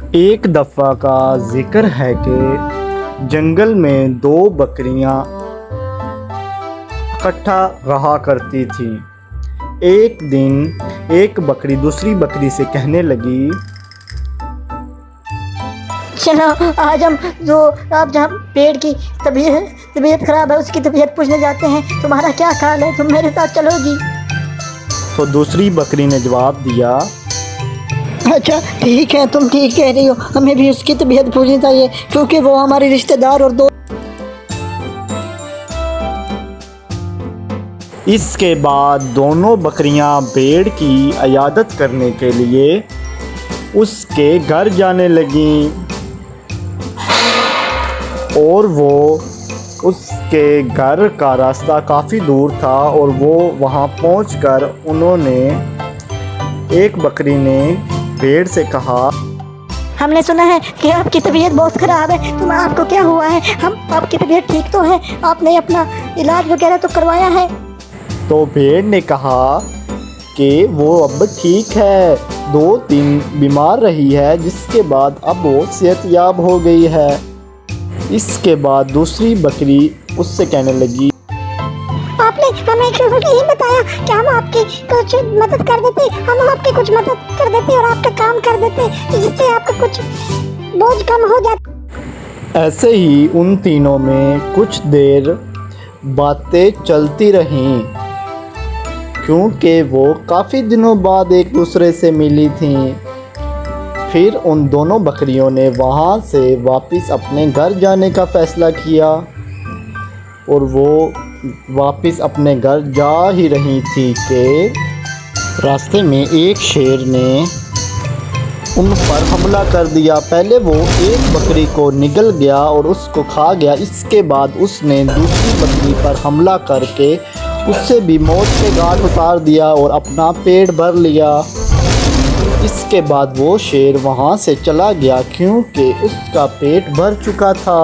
एक दफ़ा का जिक्र है कि जंगल में दो बकरियां इकट्ठा रहा करती थीं। एक दिन एक बकरी दूसरी बकरी से कहने लगी, चलो आज हम जो आप जहाँ पेड़ की तबीयत खराब है उसकी तबीयत पूछने जाते हैं। तुम्हारा क्या ख्याल है, तुम मेरे साथ चलोगी? तो दूसरी बकरी ने जवाब दिया, अच्छा ठीक है, तुम ठीक कह रही हो, हमें भी उसकी तबीयत पूछनी चाहिए क्योंकि वो हमारे रिश्तेदार और दोस्त। इसके बाद दोनों बकरियां भेड़ की इयादत करने के लिए उसके घर जाने लगीं और वो उसके घर का रास्ता काफ़ी दूर था और वो वहाँ पहुंचकर उन्होंने एक बकरी ने भेड़ से कहा, हमने सुना है कि आपकी तबीयत बहुत ख़राब है, तुम आपको क्या हुआ है? हम आपकी तबीयत ठीक तो है? आपने अपना इलाज वगैरह तो करवाया है? तो भेड़ ने कहा कि वो अब ठीक है, 2 दिन बीमार रही है जिसके बाद अब वो सेहतयाब हो गई है। इसके बाद दूसरी बकरी उससे कहने लगी, आपने हमें क्यों नहीं बताया कि हम आपकी कुछ मदद कर देते, हम आपकी कुछ मदद कर देते और आपका काम कर देते जिससे आपका कुछ बोझ कम हो जाता। ऐसे ही उन तीनों में कुछ देर बातें चलती रहीं क्योंकि वो काफ़ी दिनों बाद एक दूसरे से मिली थीं। फिर उन दोनों बकरियों ने वहाँ से वापस अपने घर जाने का फ़ैसला किया और वो वापस अपने घर जा ही रही थी कि रास्ते में एक शेर ने उन पर हमला कर दिया। पहले वो एक बकरी को निगल गया और उसको खा गया। इसके बाद उसने दूसरी बकरी पर हमला करके उससे भी मौत के घाट उतार दिया और अपना पेट भर लिया। इसके बाद वो शेर वहाँ से चला गया क्योंकि उसका पेट भर चुका था।